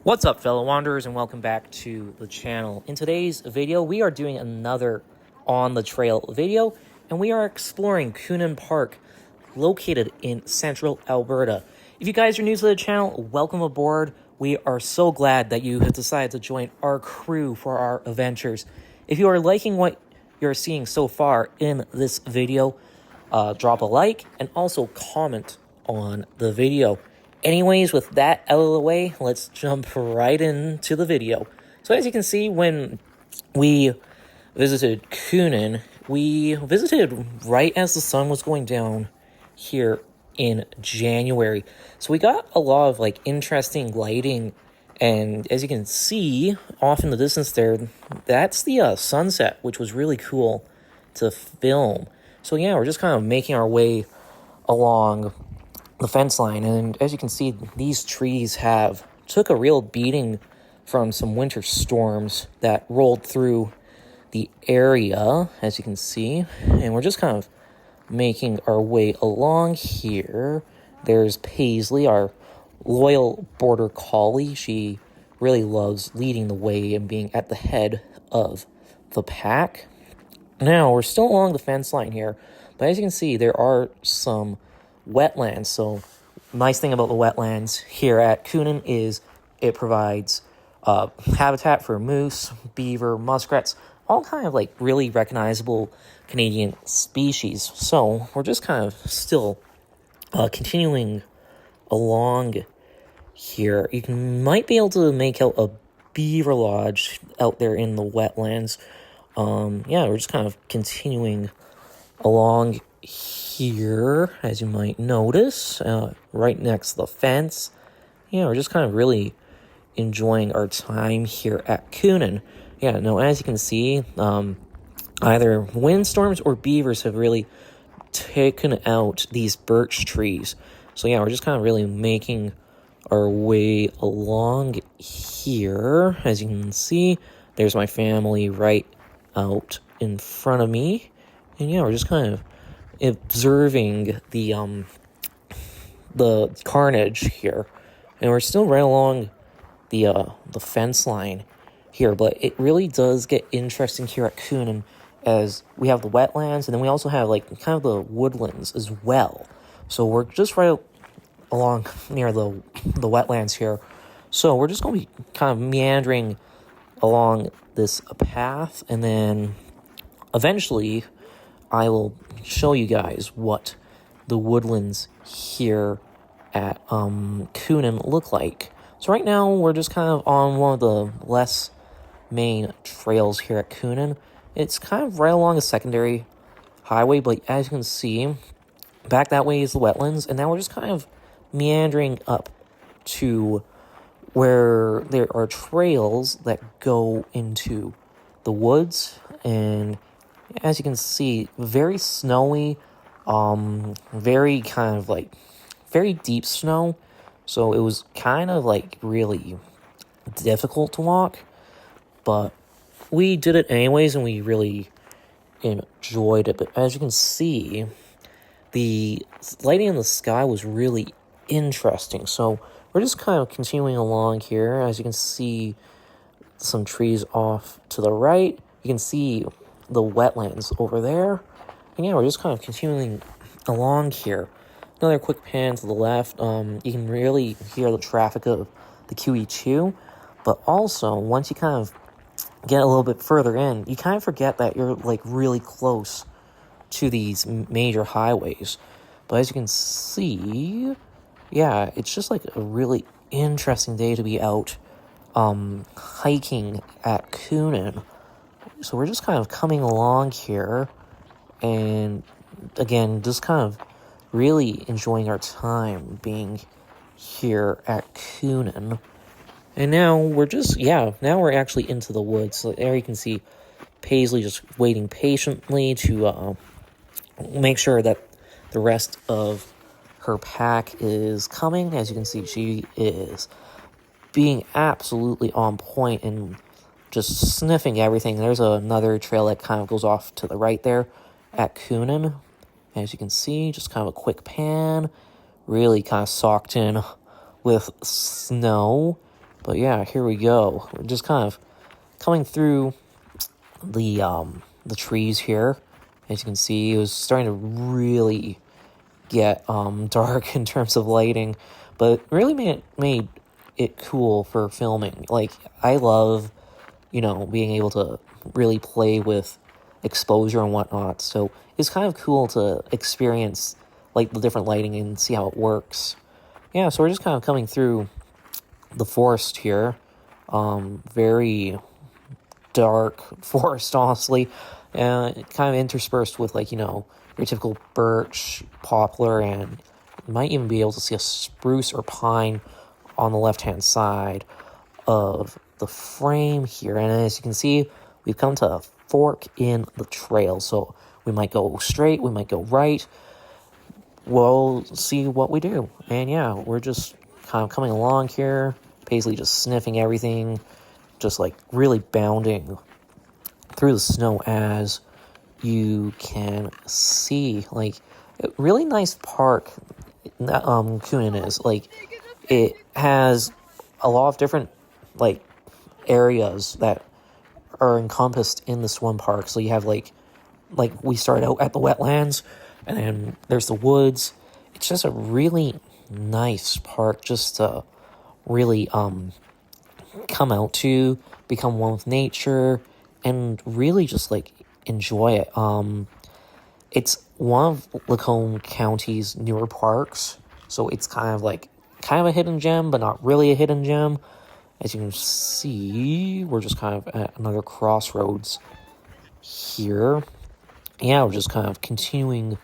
What's up, fellow wanderers, and welcome back to the channel. In today's video, we are doing another on the trail video, and we are exploring Kuhnen Park, located in central Alberta. If you guys are new to the channel, welcome aboard. We are so glad that you have decided to join our crew for our adventures. If you are liking what you're seeing so far in this video, drop a like and also comment on the video. Anyways, with that out of the way, let's jump right into the video. So as you can see, when we visited Kuhnen, we visited right as the sun was going down here in January. So we got a lot of interesting lighting, and as you can see off in the distance there, that's the sunset, which was really cool to film. So yeah, we're just kind of making our way along the fence line, and as you can see, these trees took a real beating from some winter storms that rolled through the area, as you can see, and we're just kind of making our way along here. There's Paisley, our loyal border collie. She really loves leading the way and being at the head of the pack. Now, we're still along the fence line here, but as you can see, there are some wetlands. So nice thing about the wetlands here at Kuhnen is it provides habitat for moose, beaver, muskrats, all kind of really recognizable Canadian species. So we're just kind of still continuing along here. You might be able to make out a beaver lodge out there in the wetlands. Yeah, we're just kind of continuing along here, as you might notice, right next to the fence. Yeah, we're just kind of really enjoying our time here at Kuhnen. Yeah, no, as you can see, either windstorms or beavers have really taken out these birch trees. So yeah, we're just kind of really making our way along here. As you can see, there's my family right out in front of me. And yeah, we're just kind of observing the carnage here, and we're still right along the fence line here, but it really does get interesting here at Kuhnen, as we have the wetlands, and then we also have kind of the woodlands as well. So we're just right along near the wetlands here, so we're just going to be kind of meandering along this path, and then eventually I will show you guys what the woodlands here at Kuhnen look like. So right now, we're just kind of on one of the less main trails here at Kuhnen. It's kind of right along a secondary highway, but as you can see, back that way is the wetlands, and now we're just kind of meandering up to where there are trails that go into the woods, and as you can see, very snowy, very kind of very deep snow, so it was kind of really difficult to walk, but we did it anyways, and we really enjoyed it. But as you can see, the lighting in the sky was really interesting, so we're just kind of continuing along here. As you can see, some trees off to the right, you can see the wetlands over there, and yeah, we're just kind of continuing along here. Another quick pan to the left. You can really hear the traffic of the QE2, but also once you kind of get a little bit further in, you kind of forget that you're really close to these major highways. But as you can see, yeah, it's just a really interesting day to be out hiking at Kuhnen. So we're just kind of coming along here, and again, just kind of really enjoying our time being here at Kuhnen. And now now we're actually into the woods. So there you can see Paisley just waiting patiently to make sure that the rest of her pack is coming. As you can see, she is being absolutely on point and just sniffing everything. There's another trail that kind of goes off to the right there at Kuhnen. As you can see, just kind of a quick pan, really kind of socked in with snow. But yeah, here we go. We're just kind of coming through the trees here. As you can see, it was starting to really get dark in terms of lighting, but it really made it cool for filming. Like, I love, being able to really play with exposure and whatnot, so it's kind of cool to experience like the different lighting and see how it works. Yeah, so we're just kind of coming through the forest here. Very dark forest, honestly, kind of interspersed with, like, your typical birch, poplar, and you might even be able to see a spruce or pine on the left-hand side of the frame here. And as you can see, we've come to a fork in the trail, so we might go straight, we might go right. We'll see what we do. And yeah, we're just kind of coming along here, basically just sniffing everything, just like really bounding through the snow. As you can see, like, a really nice park that Kuhnen is. Like, it has a lot of different, like, areas that are encompassed in this one park. So you have like we started out at the wetlands, and then there's the woods. It's just a really nice park just to really come out to, become one with nature, and really just like enjoy it. It's one of Lacombe County's newer parks, so it's kind of a hidden gem, but not really a hidden gem. As you can see, we're just kind of at another crossroads here. Yeah, we're just kind of continuing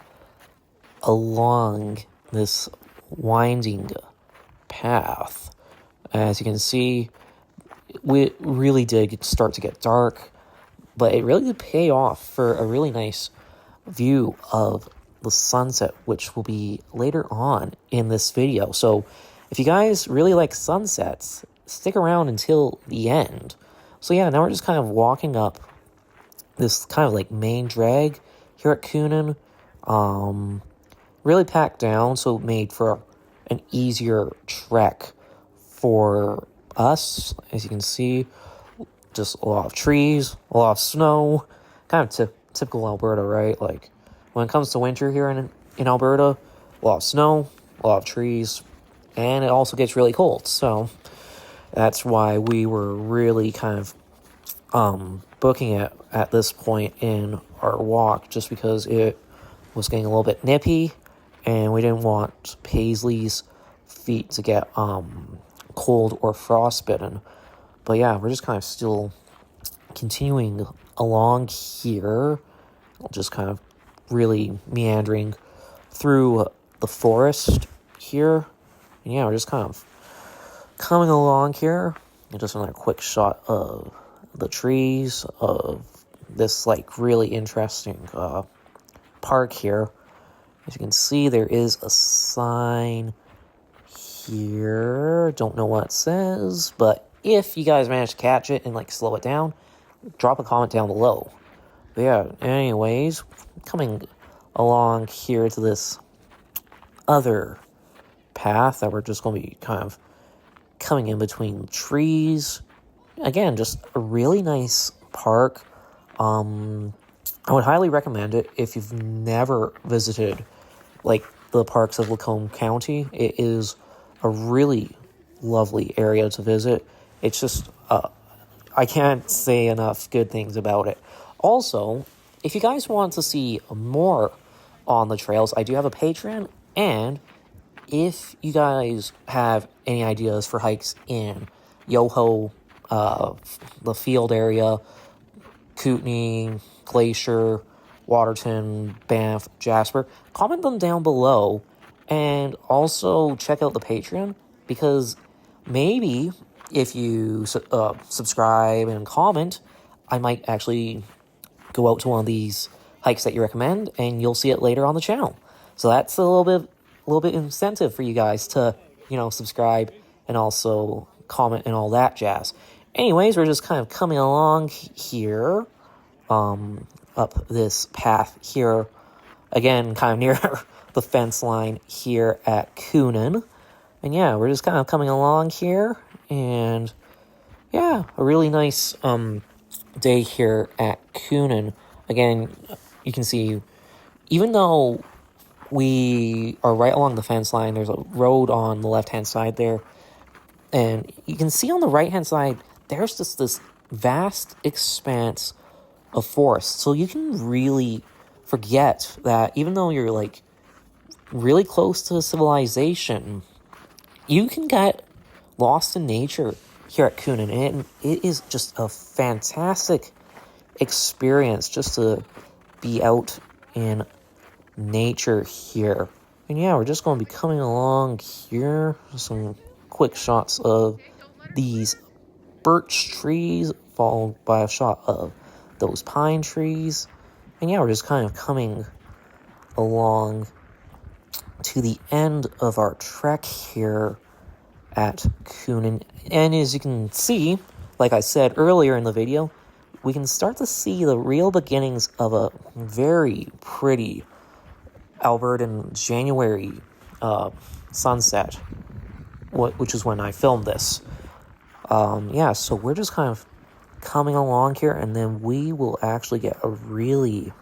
along this winding path. As you can see, we really did start to get dark, but it really did pay off for a really nice view of the sunset, which will be later on in this video. So if you guys really like sunsets, stick around until the end. So yeah, now we're just kind of walking up this kind of like main drag here at Kuhnen. Really packed down, so made for an easier trek for us. As you can see, just a lot of trees, a lot of snow, kind of typical Alberta, right? Like, when it comes to winter here in Alberta, a lot of snow, a lot of trees, and it also gets really cold. So that's why we were really kind of booking it at this point in our walk, just because it was getting a little bit nippy, and we didn't want Paisley's feet to get cold or frostbitten. But yeah, we're just kind of still continuing along here, just kind of really meandering through the forest here. And yeah, we're just kind of coming along here. And just another quick shot of the trees of this like really interesting park here. As you can see, there is a sign here. Don't know what it says, but if you guys manage to catch it and like slow it down, drop a comment down below. But yeah, anyways, coming along here to this other path that we're just going to be kind of coming in between trees. Again, just a really nice park. I would highly recommend it if you've never visited like the parks of Lacombe County. It is a really lovely area to visit. It's just I can't say enough good things about it. Also, if you guys want to see more on the trails, I do have a Patreon, and if you guys have any ideas for hikes in Yoho, the field area, Kootenay, Glacier, Waterton, Banff, Jasper, comment them down below, and also check out the Patreon, because maybe if you subscribe and comment, I might actually go out to one of these hikes that you recommend, and you'll see it later on the channel. So that's a little bit incentive for you guys to, subscribe and also comment and all that jazz. Anyways, we're just kind of coming along here, up this path here, again, kind of near the fence line here at Kuhnen. And yeah, we're just kind of coming along here, and yeah, a really nice day here at Kuhnen. Again, you can see, even though we are right along the fence line, there's a road on the left-hand side there, and you can see on the right-hand side, there's just this vast expanse of forest. So you can really forget that even though you're like really close to civilization, you can get lost in nature here at Kuhnen, and it is just a fantastic experience just to be out in nature here. And yeah, we're just going to be coming along here. Some quick shots of these birch trees, followed by a shot of those pine trees. And yeah, we're just kind of coming along to the end of our trek here at Kuhnen. And as you can see, like I said earlier in the video, we can start to see the real beginnings of a very pretty Albertan January sunset, which is when I filmed this. Yeah, so we're just kind of coming along here, and then we will actually get a really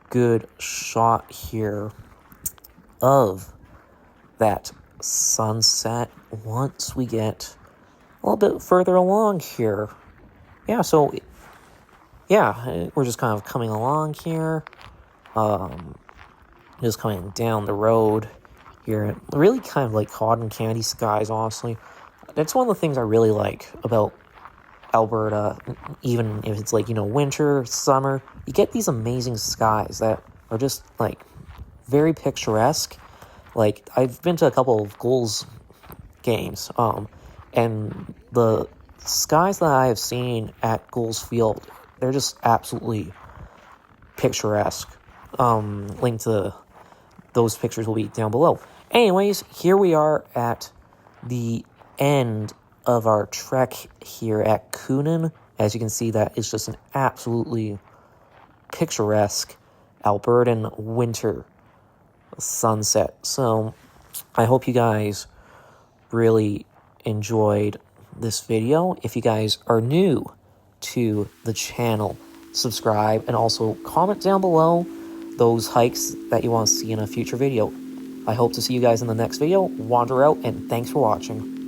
good shot here of that sunset once we get a little bit further along here. Yeah, so yeah, we're just kind of coming along here, just coming down the road here. Really kind of like cotton candy skies, honestly. That's one of the things I really like about Alberta, even if it's like, you know, winter, summer, you get these amazing skies that are just like very picturesque. Like, I've been to a couple of Gulls games, and the skies that I have seen at Gulls Field, they're just absolutely picturesque. Link to those pictures will be down below. Anyways, here we are at the end of our trek here at Kuhnen. As you can see, that is just an absolutely picturesque Albertan winter sunset. So I hope you guys really enjoyed this video. If you guys are new to the channel, subscribe, and also comment down below those hikes that you want to see in a future video. I hope to see you guys in the next video. Wander out, and thanks for watching.